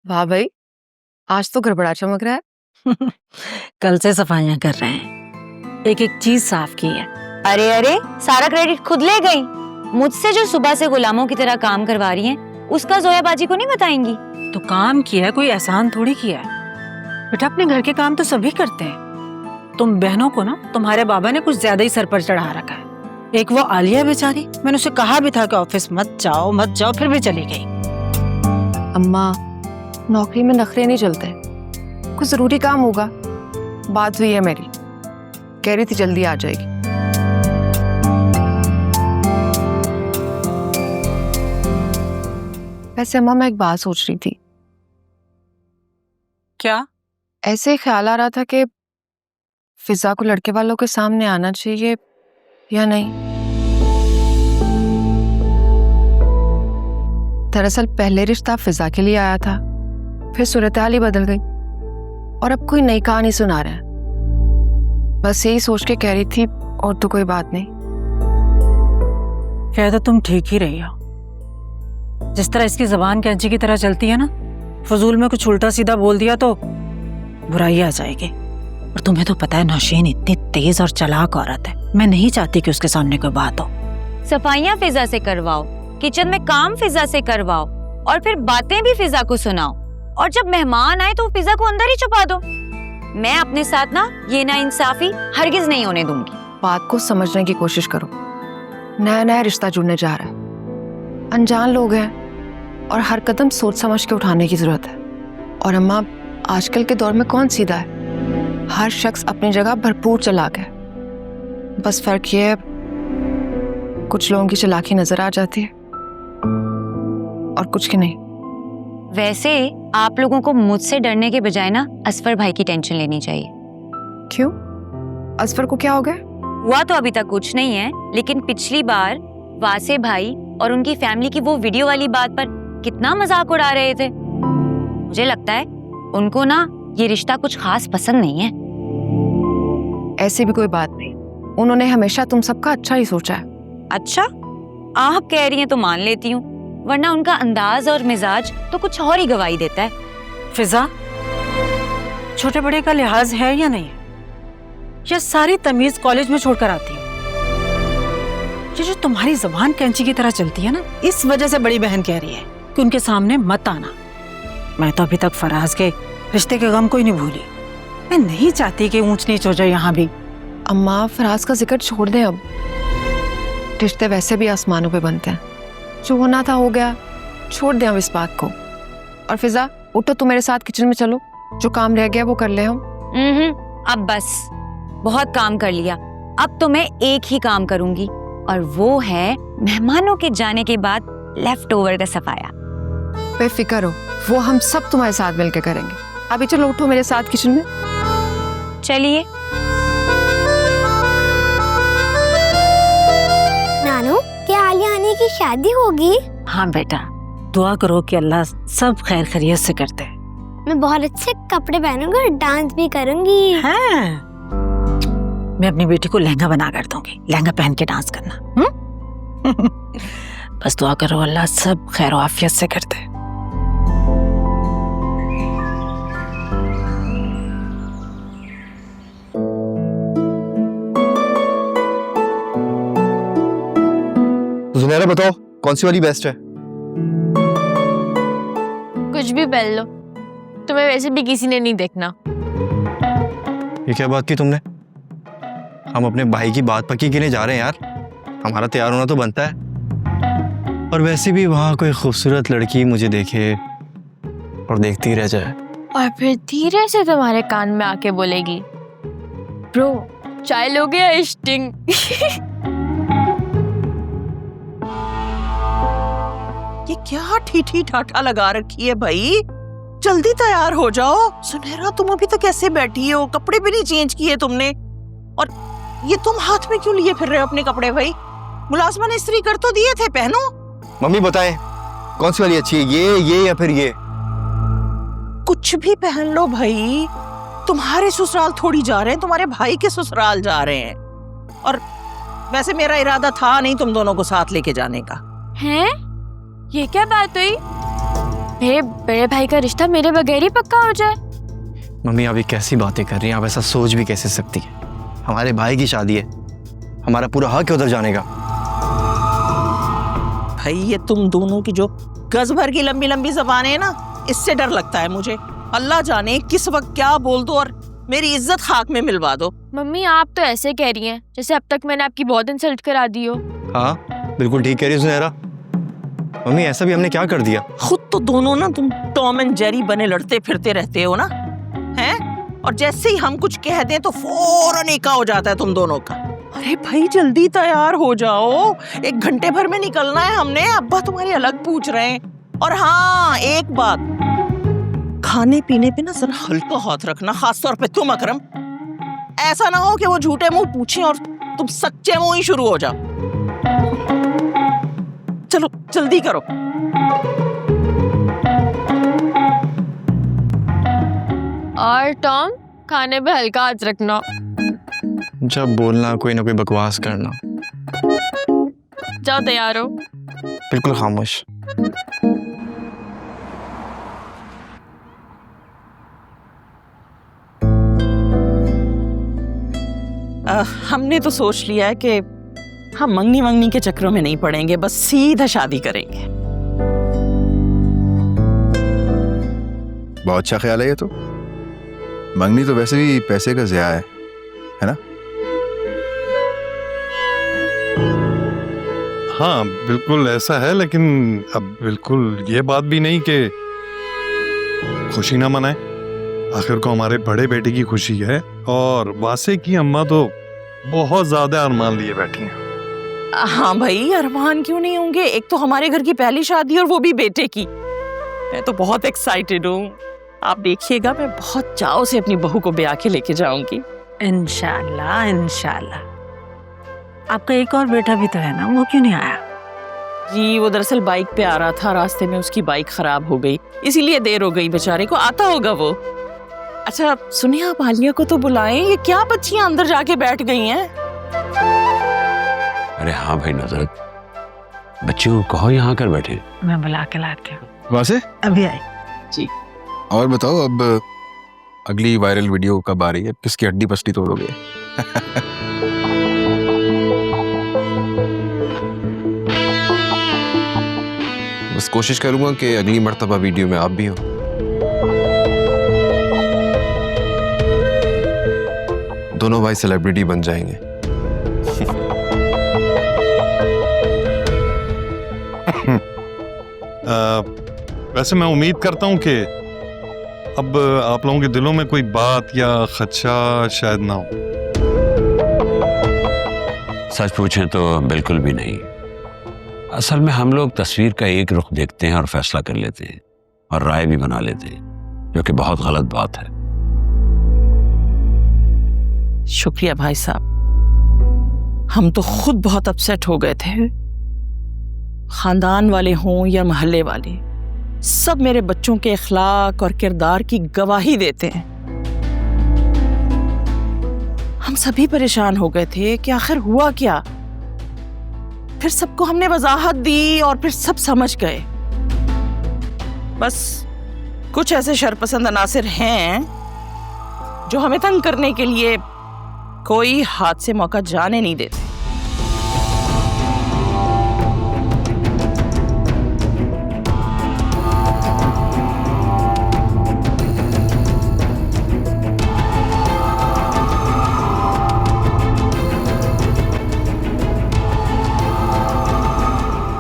वाह भाई, आज तो गड़बड़ा चमक रहा है। कल से सफाइयां कर रहे हैं, एक एक चीज साफ की है। अरे अरे, सारा क्रेडिट खुद ले गई। मुझसे जो सुबह से गुलामों की तरह काम करवा रही हैं, उसका जोया बाजी को नहीं बताएंगी? तो काम किया है, कोई एहसान थोड़ी किया है। बेटा अपने घर के काम तो सभी करते हैं। तुम बहनों को ना तुम्हारे बाबा ने कुछ ज्यादा ही सर पर चढ़ा रखा है। एक वो आलिया बेचारी, मैंने उसे कहा भी था कि ऑफिस मत जाओ, फिर भी चली गई। अम्मा, नौकरी में नखरे नहीं चलते। कुछ जरूरी काम होगा। बात हुई है मेरी, कह रही थी जल्दी आ जाएगी। वैसे अम्मा, मैं एक बात सोच रही थी। क्या? ऐसे ही ख्याल आ रहा था कि फिजा को लड़के वालों के सामने आना चाहिए या नहीं। दरअसल पहले रिश्ता फिजा के लिए आया था, फिर सूरत हाल ही बदल गई और अब कोई नई कहानी सुना रहा है। बस यही सोच के कह रही थी, और तो कोई बात नहीं। कह तो तुम ठीक ही रही हो। जिस तरह इसकी जबान कैंची की तरह चलती है ना, फजूल में कुछ उल्टा सीधा बोल दिया तो बुराई आ जाएगी। और तुम्हें तो पता है नौशीन इतनी तेज और चालाक औरत है, मैं नहीं चाहती कि उसके सामने कोई बात हो। सफाइयाँ फिजा से करवाओ, किचन में काम फिजा से करवाओ, और फिर बातें भी फिजा को सुनाओ, और जब मेहमान आए तो फिजा को अंदर ही छुपा दो। मैं अपने साथ ना ये नाइंसाफी हरगिज नहीं होने दूंगी। बात को समझने की कोशिश करो। नया नया रिश्ता जुड़ने जा रहा है, अनजान लोग हैं और हर कदम सोच समझ के उठाने की जरूरत है। और अम्मा, आजकल के दौर में कौन सीधा है? हर शख्स अपनी जगह भरपूर चालाक है। बस फर्क ये है, कुछ लोगों की चालाकी नजर आ जाती है और कुछ की नहीं। वैसे आप लोगों को मुझसे डरने के बजाय ना असफर भाई की टेंशन लेनी चाहिए। क्यों? असफर को क्या हो गया? हुआ तो अभी तक कुछ नहीं है, लेकिन पिछली बार वासे भाई और उनकी फैमिली की वो वीडियो वाली बात पर कितना मजाक उड़ा रहे थे। मुझे लगता है उनको ना ये रिश्ता कुछ खास पसंद नहीं है। ऐसी भी कोई बात नहीं, उन्होंने हमेशा तुम सबका अच्छा ही सोचा है। अच्छा, आप कह रही हैं तो मान लेती हूँ, वरना उनका अंदाज और मिजाज तो कुछ और ही गवाही देता है। फिजा, छोटे बड़े का लिहाज है या नहीं है? या सारी तमीज कॉलेज में छोड़कर आती है? ये जो तुम्हारी जबान कैंची की तरह चलती है ना, इस वजह से बड़ी बहन कह रही है कि उनके सामने मत आना। मैं तो अभी तक फराज के रिश्ते के गम को ही नहीं भूली। मैं नहीं चाहती कि ऊंच नीच हो जाए यहाँ भी। अम्मा, फराज का जिक्र छोड़ दें अब। रिश्ते वैसे भी आसमानों पे बनते हैं। जो होना था हो गया, छोड़ दें अब इस बात को। और फिजा, उठो, तुम मेरे साथ किचन में चलो, जो काम रह गया वो कर ले हम। अब बस, बहुत काम कर लिया। अब तो मैं एक ही काम करूंगी, और वो है मेहमानों के जाने के बाद लेफ्ट ओवर का सफाया। बेफिक्र हो, वो हम सब तुम्हारे साथ मिलकर करेंगे। अभी चलो, उठो मेरे साथ किचन में। चलिए। नानू, क्या आलिया आने की शादी होगी? हाँ बेटा, दुआ करो कि अल्लाह सब खैर खैरियत से करते हैं। मैं बहुत अच्छे कपड़े पहनूंगी और डांस भी करूंगी। हाँ, मैं अपनी बेटी को लहंगा बना कर दूंगी, लहंगा पहन के डांस करना। बस दुआ करो अल्लाह सब खैर आफियत से करते हैं। जुनैरा, बताओ कौन सी वाली बेस्ट है? कुछ भी पहन लो, तुम्हें वैसे भी किसी ने नहीं देखना। ये क्या बात की तुमने? हम अपने भाई की बात पक्की के लिए जा रहे हैं यार, हमारा तैयार होना तो बनता है। और वैसे भी वहां कोई खूबसूरत लड़की मुझे देखे और देखती रह जाए, और फिर धीरे से तुम्हारे कान में आके बोलेगी, ब्रो चाय लोगे या स्टिंग? ये क्या ठीठी ठाठा लगा रखी है भाई? जल्दी तैयार हो जाओ। सुनहरा, तुम अभी तक कैसे बैठी हो? कपड़े भी नहीं चेंज किए तुमने, और ये तुम हाथ में क्यों लिए फिर रहे हो अपने कपड़े? भाई मुलाजमा ने इस्त्री कर तो दिए थे, पहनो। मम्मी बताएं कौन सी वाली अच्छी है, ये या फिर ये? कुछ भी पहन लो भाई, तुम्हारे ससुराल थोड़ी जा रहे हैं, तुम्हारे भाई के ससुराल जा रहे हैं। और वैसे मेरा इरादा था नहीं तुम दोनों को साथ लेके जाने का। हैं? ये क्या बात हुई? मेरे बड़े भाई का रिश्ता मेरे बगैर ही पक्का हो जाए। मम्मी आप ये कैसी बातें कर रही हैं? आप ऐसा सोच भी कैसे सकती हैं? हमारे भाई की शादी है, हमारा पूरा हक है उधर जाने का। भाई ये तुम दोनों की जो गज भर की लंबी लंबी जबानें हैं ना, इससे डर लगता है मुझे। अल्लाह जाने किस वक्त क्या बोल दो और मेरी इज्जत खाक में मिलवा दो। मम्मी आप तो ऐसे कह रही हैं जैसे अब तक मैंने आपकी बहुत इंसल्ट करा दी हो। हाँ बिल्कुल ठीक कह रही हो सुनहरा। मम्मी ऐसा भी हमने क्या कर दिया? खुद तो दोनों ना तुम टॉम एंड जेरी बने लड़ते फिरते रहते हो ना, हैं? और जैसे ही हम कुछ कह दें तो फौरन एका हो जाता है तुम दोनों का। अरे भाई जल्दी तैयार हो जाओ, 1 घंटे भर में निकलना है हमने। अब्बा तुम्हारी अलग पूछ रहे हैं। और हाँ एक बात, खाने पीने पे ना जरा हल्का हाथ रखना, खासतौर पे तुम अकरम। ऐसा ना हो कि वो झूठे मुंह पूछें और तुम सच्चे मुंह ही शुरू हो जाओ। चलो जल्दी करो। और टॉम खाने पे हल्का हाथ रखना। जब बोलना कोई ना कोई बकवास करना। जाओ तैयार हो। बिल्कुल खामोश। हमने तो सोच लिया है कि हम मंगनी के चक्रों में नहीं पड़ेंगे, बस सीधा शादी करेंगे। बहुत अच्छा ख्याल है ये तो। मंगनी तो वैसे भी पैसे का ज़िया है ना? हाँ बिल्कुल ऐसा है, लेकिन अब बिल्कुल ये बात भी नहीं कि खुशी ना मनाए। आखिर को हमारे बड़े बेटे की खुशी है और वासे की अम्मा तो बहुत ज्यादा अरमान लिए बैठी हैं। हाँ भाई अरमान क्यों नहीं होंगे, एक तो हमारे घर की पहली शादी और वो भी बेटे की। मैं तो बहुत एक्साइटेड हूँ। आप देखिएगा मैं बहुत चाव से अपनी बहू को ब्याह के लेके जाऊंगी। इंशाल्लाह इंशाल्लाह। आपका एक और बेटा भी तो है ना, वो क्यों नहीं आया? जी वो दरअसल बाइक पे आ रहा था, रास्ते में उसकी बाइक खराब हो गई, इसीलिए देर हो गई। बेचारे को आता होगा वो। अच्छा सुनिए, आप आलिया को तो बुलाएं, ये क्या बच्चियां अंदर जाके बैठ गई हैं? अरे हाँ भाई नजरत, बच्चियों को कहो यहाँ आकर बैठे। मैं बुला के लाती हूँ। वहाँ से अभी आई। जी और बताओ, अब अगली वायरल वीडियो कब आ रही है? किसकी हड्डी पसली तोड़ोगे? बस कोशिश करूंगा कि अगली मर्तबा वीडियो में आप भी हो। दोनों भाई सेलिब्रिटी बन जाएंगे। वैसे मैं उम्मीद करता हूँ कि अब आप लोगों के दिलों में कोई बात या खदशा शायद ना हो। सच पूछें तो बिल्कुल भी नहीं। असल में हम लोग तस्वीर का एक रुख देखते हैं और फैसला कर लेते हैं और राय भी बना लेते हैं, जो कि बहुत गलत बात है। शुक्रिया भाई साहब, हम तो खुद बहुत अपसेट हो गए थे। खानदान वाले हों या मोहल्ले वाले, सब मेरे बच्चों के इखलाक और किरदार की गवाही देते हैं। हम सभी परेशान हो गए थे कि आखिर हुआ क्या। फिर सबको हमने वजाहत दी और फिर सब समझ गए। बस कुछ ऐसे शरपसंद अनासिर हैं जो हमें तंग करने के लिए कोई हाथ से मौका जाने नहीं देते।